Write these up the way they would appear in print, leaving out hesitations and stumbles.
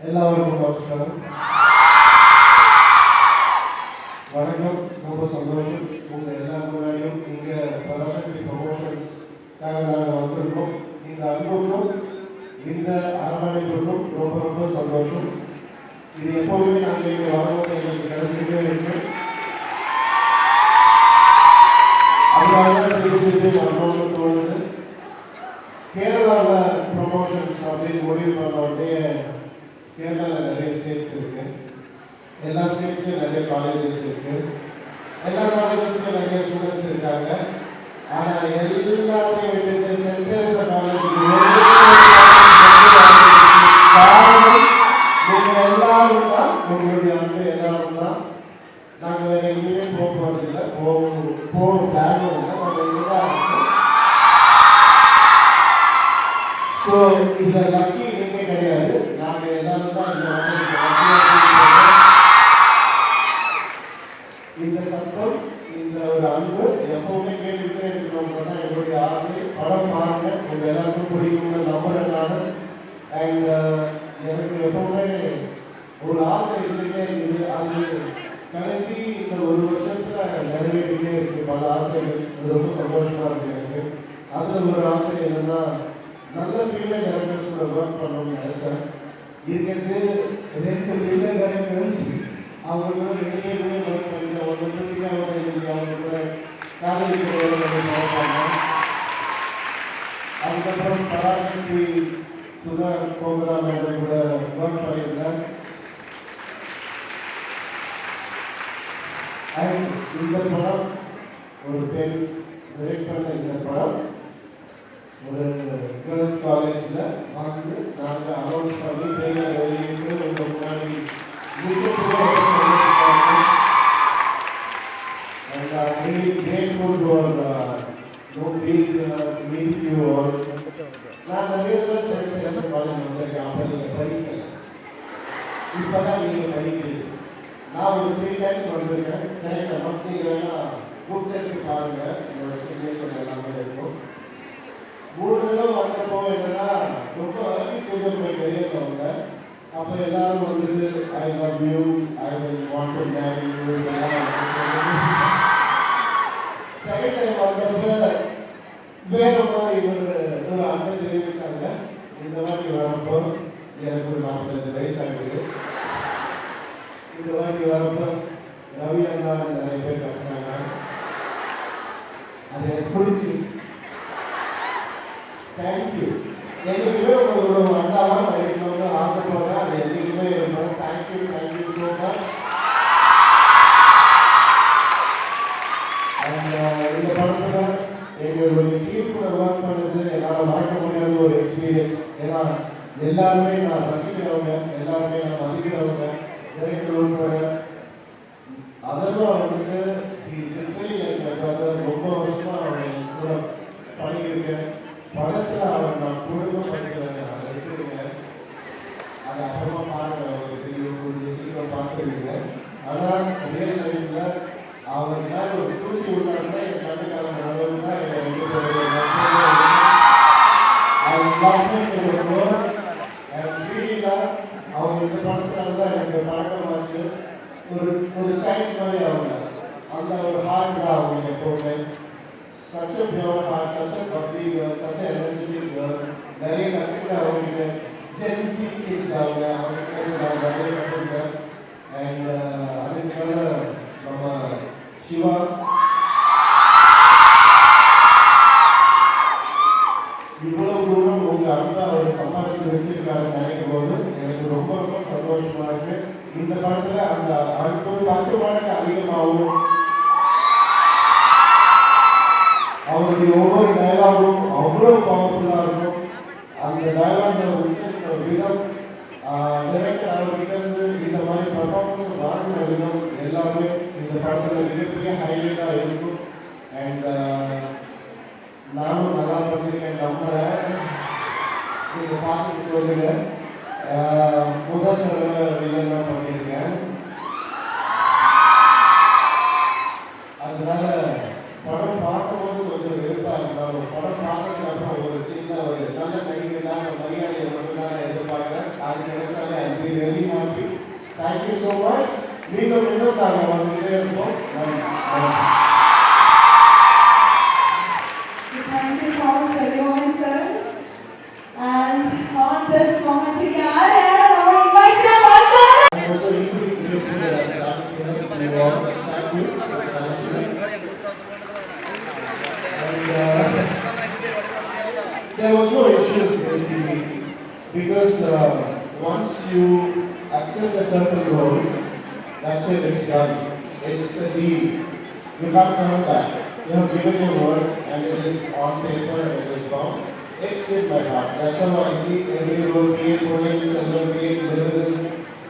எல்லாருக்கும் நமஸ்காரம். வணக்கம். ரொம்ப சந்தோஷம் உங்க எல்லாரும் முன்னாடியும் இங்க பராசக்தி ப்ரமோஷன்ஸ்க்காக நாங்கள் வந்திருக்கோம். இந்த அனுபவம் இந்த அரவணைப்புக்கும் ரொம்ப ரொம்ப சந்தோஷம். இது எப்போதுமே நாங்கள் இங்கே வரும்போது எங்களுக்கு கிடைச்சிட்டே இருக்கு. அதனால திருப்பி வரணும்னு தோணுது. கேரளாவில் ப்ரமோஷன்ஸ் அப்படின்னு முடிவு பண்ண உடனே கேரளாவில் நிறைய ஸ்டேட்ஸ் இருக்கு. எல்லா ஸ்டேட்ஸ்லையும் நிறைய காலேஜஸ் இருக்கு. எல்லா காலேஜஸ்லையும் நிறைய ஸ்டூடெண்ட்ஸ் இருக்காங்க. ஆனால் எல்லாத்தையும் விட்டுட்டு சென்ட் தெரேசா காலேஜுக்கு காரணம் நீங்கள் எல்லாரும் தான். உங்களுடைய அன்பு எல்லாரும் தான். நாங்கள் வேற எங்கேயுமே போகிறதில்லை, போக பிளானும் இல்லை. நாங்கள் இங்கே தான் இருக்கோம். ஸோ இந்த லக்கி எங்கே கிடையாது. நாங்கள் எல்லாரும் தான் இந்த சத்தம், இந்த ஒரு அன்பு எப்பவுமே கேட்டுக்கிட்டே இருக்கணும்னு தான் எங்களுடைய ஆசை. படம் பாருங்க, உங்க எல்லாருக்கும் பிடிக்கும்னு நம்புறேன் நான். அண்ட் எனக்கு எப்பவுமே ஒரு ஆசை இருந்துகிட்டே இருக்குது. அது கடைசி இந்த ஒரு வருஷத்துல நிறைவேற்றிட்டே இருக்கு பல ஆசைகள். அது ரொம்ப சந்தோஷமா இருக்கு எனக்கு. அதுல ஒரு ஆசை என்னன்னா, நல்ல ஃபீல்ட் டைரக்டர்ஸ் கூட ஒர்க் பண்ணணும்னு நினைச்சேன். இருக்கிறது 2 ஃபீல்ட் டைரக்டர்ஸ். அவங்க கூட 2 பேருமே ஒர்க் பண்ணிட்டு அவங்க அவங்க கூட காதலிக்க பார்ப்பாங்க. அதுக்கப்புறம் பராசக்தி சுதா கோபுரா மேடம் கூட ஒர்க் பண்ணியிருந்தேன். அண்ட் இந்த படம் ஒரு பெண் டிரெக்ட் பண்ண இந்த படம் ஒரு கேர்ள்ஸ் காலேஜில் வந்து நாங்கள் அனௌன்ஸ் பண்ணி ட்ரெயினர் வெளியிட்டு உங்க முன்னாடி and I'm really grateful for meeting you all. நான் நிறைய பேர் சென்ட் தெரேசா காலேஜ் வந்திருக்கேன். அப்போ நீங்கள் படிக்கல, இப்போ தான் நீங்கள் படிக்கிறீங்க. நான் ஒரு 3 டைம்ஸ் வந்திருக்கேன். கரெக்டாக மந்த்லி வேணா புக்ஸ் எடுத்து பாருங்க, என்னோட சிக்னேச்சர் எல்லாமே இருக்கும். 3 தடவை வந்தப்போ என்னன்னா ரொம்ப அர்லி ஸ்டேஜில் போய் வெளியே வந்தேன். அப்போ எல்லாரும் வந்துட்டு I love you, I will want to marry you. Second time வந்தப்போ வேற மாதிரி ஒரு அண்ணன் தெரிவிச்சாங்க. இந்த வாட்டி வரப்போ எனக்கு ஒரு 45 வயசு ஆகுது. இந்த வாட்டி வரப்போ ரவி அண்ணா நிறைய பேர் கற்றுனாங்க. அது எனக்கு பிடிச்சி. தேங்க்யூ. என்னைக்குமே உங்களோட அண்ணாவாக நான் இருக்கணும்னு ஆசைப்படுறேன். அது என்னைக்குமே இருப்பேன். Thank you so much. இந்த படத்தில் எங்களுடைய டீம் கூட ஒர்க் பண்ணது என்னால் மறக்க முடியாத ஒரு எக்ஸ்பீரியன்ஸ். ஏன்னா எல்லாருமே நான் ரசிக்கிறவங்க, எல்லாருமே நான் மதிக்கிறவங்க, டைரக்டர் உட்பட. அதெல்லாம் வந்துட்டு எனக்கு ரொம்ப வருஷமா அவன் கூட பண்ணியிருக்கேன். படத்தில் அவன் நான் குடும்பம் பண்ணிக்கிறேன். அதை எடுத்துருங்க, அதை அப்புறமா பாருங்க, அவங்களுக்கு தெரியும், கொஞ்சம் சீக்கிரம் பார்த்துருவீங்க. ஆனால் ரியல் லைஃப்பில் அவருக்காக ஒரு தூசி விட்டாங்கன்னா என் கண்ணுக்கான நடவு தான் என்னை ரெண்டு பேரும் அவங்க இந்த படத்தினால தான் எனக்கு பழக்கமாச்சு. ஒரு சைல்ட் மாதிரி அவங்க அந்த ஒரு ஹார்ட் தான் அவங்க எப்போவுமே. such a pure heart, such a bubbly girl, such a energetic girl. நிறைய கற்றுக்கிட்ட அவங்களுக்கு ஜென்சி கிட்ஸ் அவங்க நிறைய கற்றுக்கிட்டேன். அண்ட் அதுக்கு மேலே நம்ம சிவா இவ்வளவு தூரம் உங்கள் அன்பை அவர் சம்பாதிச்சு வச்சிருக்காருன்னு நினைக்கும் போது எனக்கு ரொம்ப ரொம்ப சந்தோஷமா இருக்கு. இந்த படத்தில் அந்த அன்பு 10 மடங்கு அதிகமாகவும் அவருடைய ஒவ்வொரு டயலாகும் அவ்வளோ பவர்ஃபுல்லாக இருக்கும். அந்த டயலாக்ல உச்சரிக்கிற விதம், டைரக்டர் அவர்கிட்ட இருந்து இந்த மாதிரி பர்ஃபார்மன்ஸ் வாங்கின விதம் எல்லாமே இந்த படத்தில் மிகப்பெரிய ஹைலைட்டாக இருக்கும். அண்ட் நானும் நல்லா பண்ணியிருக்கேன் நம்புறேன். நீங்கள் பார்த்துட்டு சொல்லுங்க. முதல் தடவை வில்லன் தான் பண்ணியிருக்கேன். அதனால படம் பார்க்கும்போது கொஞ்சம் வெறுப்பாக இருந்தாலும் படம் பார்த்ததுக்கு அப்புறம் ஒரு சின்ன Thank you so much. மீண்டும் நாங்கள் வந்துகிட்டே இருப்போம். Thank you so much, everyone, sir. And on this moment, I'm also equally grateful that I'm starting here with you all. Thank you. And there was no issues basically because once you accept a certain role, that's it, it's done. It's a deal. You can't come back. You have given your word and it is on paper and it is bound. It's with my heart. That's how I see every role, be it Pune, Sandhar, be it Viral,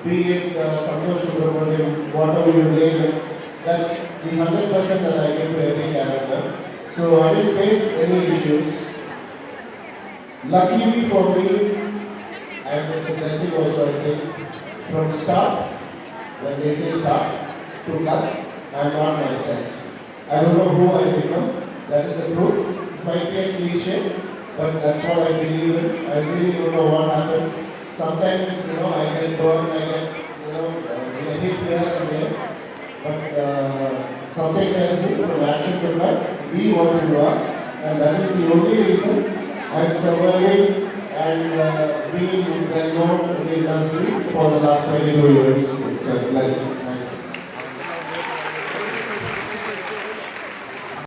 be it Santosh Subramaniam, whatever you name it. That's the 100% that I give to every character. So I didn't face any issues. Luckily for me, and it's a blessing also I think, from start, when they say start, to cut, I'm not myself. I don't know who I become, that is the truth. It might be a cliche, but that's what I believe in. I really don't know what happens. Sometimes, I get burned, I get, a hit here and there. But something tells me from action to cut, be what you are. And that is the only reason I'm surviving and being well known in the industry for the last 22 years.